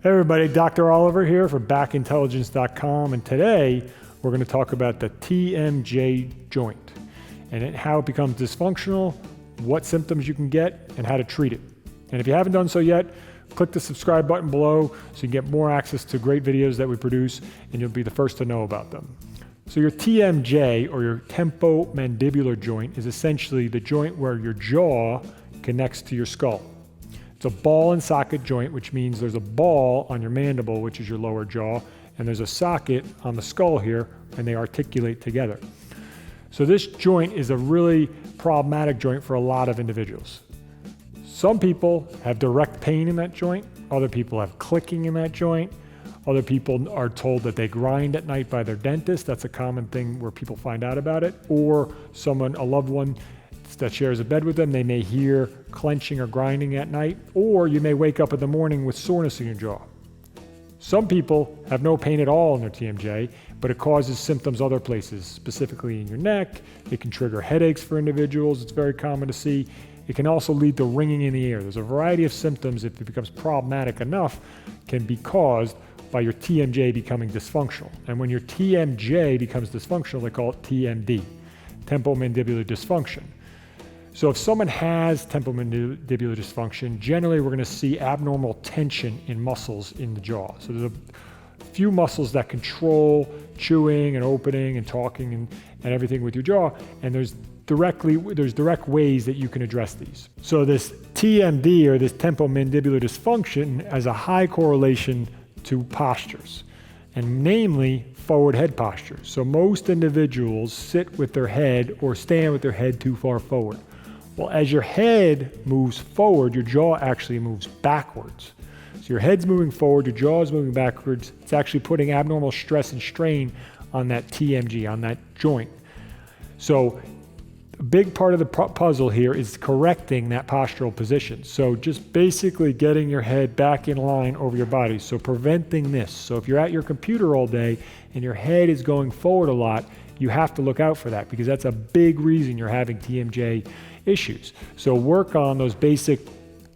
Hey everybody, Dr. Oliver here for backintelligence.com, and today we're going to talk about the TMJ joint and how it becomes dysfunctional, what symptoms you can get, and how to treat it. And if you haven't done so yet, click the subscribe button below so you can get more access to great videos that we produce, and you'll be the first to know about them. So your TMJ, or your temporomandibular joint, is essentially the joint where your jaw connects to your skull. It's a ball and socket joint, which means there's a ball on your mandible, which is your lower jaw, and there's a socket on the skull here, and they articulate together. So this joint is a really problematic joint for a lot of individuals. Some people have direct pain in that joint, other people have clicking in that joint, other people are told that they grind at night by their dentist. That's a common thing where people find out about it, or someone, a loved one that shares a bed with them, they may hear clenching or grinding at night, or you may wake up in the morning with soreness in your jaw. Some people have no pain at all in their TMJ, but it causes symptoms other places, specifically in your neck. It can trigger headaches for individuals. It's very common to see. It can also lead to ringing in the ear. There's a variety of symptoms, if it becomes problematic enough, can be caused by your TMJ becoming dysfunctional. And when your TMJ becomes dysfunctional, they call it TMD, temporomandibular dysfunction. So if someone has temporomandibular dysfunction, generally we're going to see abnormal tension in muscles in the jaw. So there's a few muscles that control chewing and opening and talking and everything with your jaw, and there's direct ways that you can address these. So this TMD, or this temporomandibular dysfunction, has a high correlation to postures, and namely forward head posture. So most individuals sit with their head or stand with their head too far forward. Well, as your head moves forward, your jaw actually moves backwards. So your head's moving forward, your jaw is moving backwards. It's actually putting abnormal stress and strain on that TMJ, on that joint. So a big part of the puzzle here is correcting that postural position. So just basically getting your head back in line over your body. So preventing this. So if you're at your computer all day and your head is going forward a lot, you have to look out for that, because that's a big reason you're having TMJ issues. So work on those basic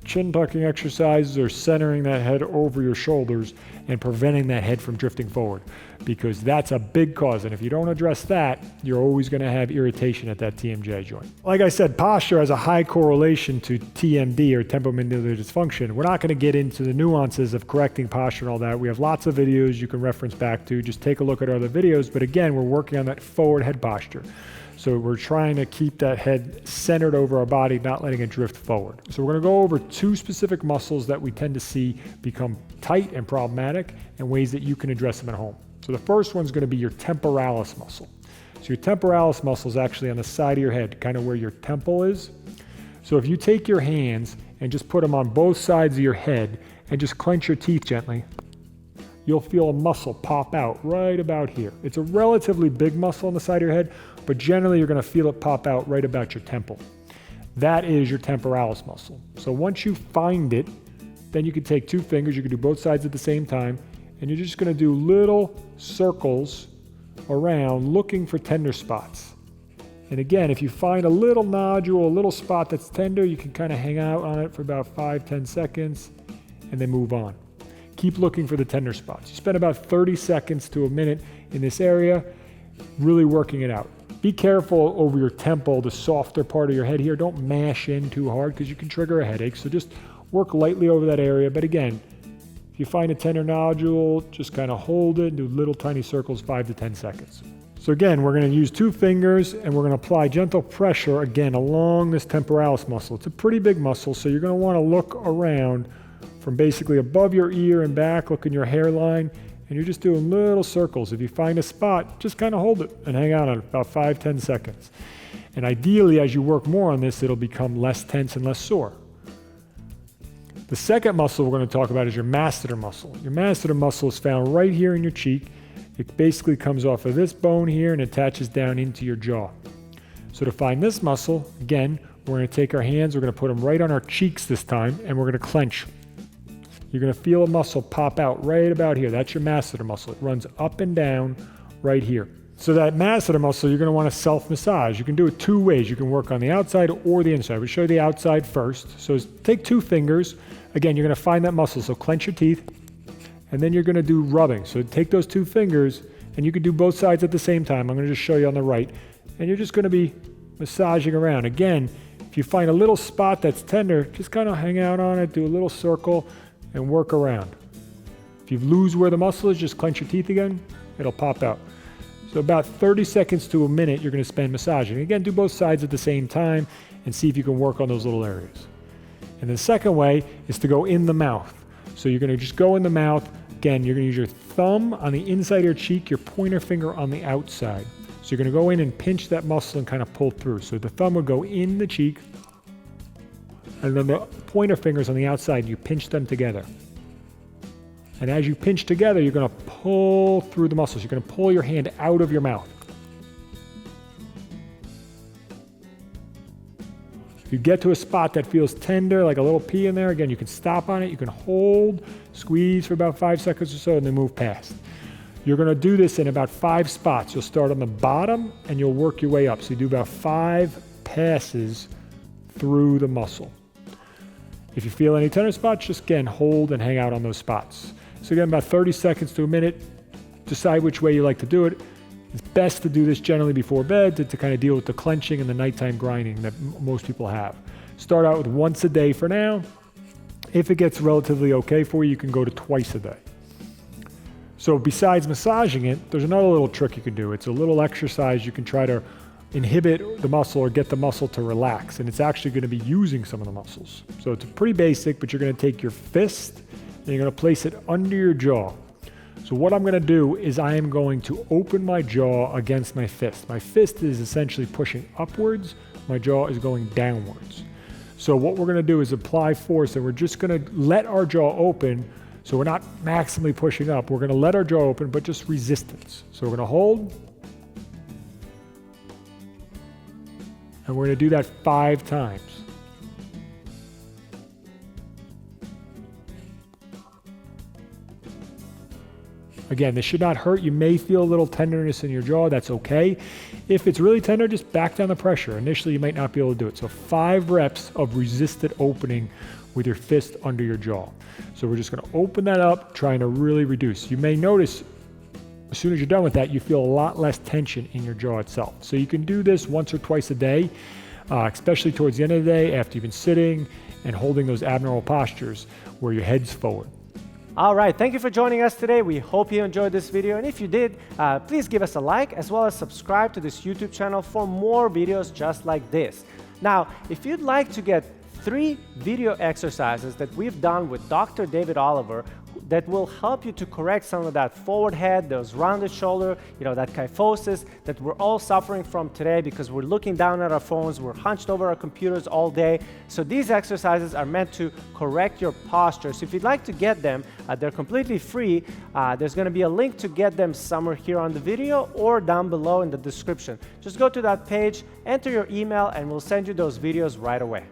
chin tucking exercises, or centering that head over your shoulders and preventing that head from drifting forward, because that's a big cause. And if you don't address that, you're always going to have irritation at that TMJ joint. Like I said, posture has a high correlation to TMD, or temporomandibular dysfunction. We're not going to get into the nuances of correcting posture and all that. We have lots of videos you can reference back to. Just take a look at other videos. But again, we're working on that forward head posture. So we're trying to keep that head centered over our body, not letting it drift forward. So we're going to go over two specific muscles that we tend to see become tight and problematic, and ways that you can address them at home. So the first one's going to be your temporalis muscle. So your temporalis muscle is actually on the side of your head, kind of where your temple is. So if you take your hands and just put them on both sides of your head and just clench your teeth gently, you'll feel a muscle pop out right about here. It's a relatively big muscle on the side of your head, but generally you're going to feel it pop out right about your temple. That is your temporalis muscle. So once you find it, then you can take two fingers, you can do both sides at the same time, and you're just going to do little circles around looking for tender spots. And again, if you find a little nodule, a little spot that's tender, you can kind of hang out on it for about 5-10 seconds and then move on. Keep looking for the tender spots. You spend about 30 seconds to a minute in this area, really working it out. Be careful over your temple, the softer part of your head here. Don't mash in too hard, because you can trigger a headache. So just work lightly over that area. But again, if you find a tender nodule, just kind of hold it, do little tiny circles, 5 to 10 seconds. So again, we're going to use two fingers, and we're going to apply gentle pressure again along this temporalis muscle. It's a pretty big muscle, so you're going to want to look around from basically above your ear and back, look in your hairline, and you're just doing little circles. If you find a spot, just kind of hold it and hang out on it about 5-10 seconds. And ideally, as you work more on this, it'll become less tense and less sore. The second muscle we're going to talk about is your masseter muscle. Your masseter muscle is found right here in your cheek. It basically comes off of this bone here and attaches down into your jaw. So to find this muscle, again, we're going to take our hands, we're going to put them right on our cheeks this time, and we're going to clench. You're going to feel a muscle pop out right about here. That's your masseter muscle. It runs up and down right here. So that masseter muscle, you're going to want to self-massage. You can do it two ways. You can work on the outside or the inside. We'll show you the outside first. So take two fingers. Again, you're going to find that muscle. So clench your teeth. And then you're going to do rubbing. So take those two fingers, and you can do both sides at the same time. I'm going to just show you on the right. And you're just going to be massaging around. Again, if you find a little spot that's tender, just kind of hang out on it, do a little circle, and work around. If you lose where the muscle is, just clench your teeth again. It'll pop out. So about 30 seconds to a minute you're going to spend massaging. Again, do both sides at the same time and see if you can work on those little areas. And the second way is to go in the mouth. So you're going to just go in the mouth. Again, you're going to use your thumb on the inside of your cheek, your pointer finger on the outside. So you're going to go in and pinch that muscle and kind of pull through. So the thumb would go in the cheek, and then the pointer fingers on the outside, you pinch them together. And as you pinch together, you're going to pull through the muscles. You're going to pull your hand out of your mouth. If you get to a spot that feels tender, like a little pea in there, again, you can stop on it. You can hold, squeeze for about 5 seconds or so, and then move past. You're going to do this in about 5 spots. You'll start on the bottom, and you'll work your way up. So you do about 5 passes through the muscle. If you feel any tender spots, just again, hold and hang out on those spots. So again, about 30 seconds to a minute. Decide which way you like to do it. It's best to do this generally before bed to kind of deal with the clenching and the nighttime grinding that most people have. Start out with once a day for now. If it gets relatively okay for you, you can go to twice a day. So besides massaging it, there's another little trick you can do. It's a little exercise you can try to inhibit the muscle or get the muscle to relax, and it's actually going to be using some of the muscles. So it's pretty basic, but you're going to take your fist and you're going to place it under your jaw. So what I'm going to do is I am going to open my jaw against my fist. My fist is essentially pushing upwards. My jaw is going downwards. So what we're going to do is apply force, and we're just going to let our jaw open. So we're not maximally pushing up. We're going to let our jaw open, but just resistance. So we're going to hold. And we're going to do that 5 times. Again, this should not hurt. You may feel a little tenderness in your jaw. That's okay. If it's really tender, just back down the pressure. Initially, you might not be able to do it. So 5 reps of resisted opening with your fist under your jaw. So we're just going to open that up, trying to really reduce. You may notice as soon as you're done with that, you feel a lot less tension in your jaw itself. So you can do this once or twice a day, especially towards the end of the day after you've been sitting and holding those abnormal postures where your head's forward. All right, thank you for joining us today. We hope you enjoyed this video. And if you did, please give us a like as well as subscribe to this YouTube channel for more videos just like this. Now, if you'd like to get 3 video exercises that we've done with Dr. David Oliver that will help you to correct some of that forward head, those rounded shoulder, that kyphosis that we're all suffering from today because we're looking down at our phones, we're hunched over our computers all day. So these exercises are meant to correct your posture. So if you'd like to get them, they're completely free. There's going to be a link to get them somewhere here on the video or down below in the description. Just go to that page, enter your email, and we'll send you those videos right away.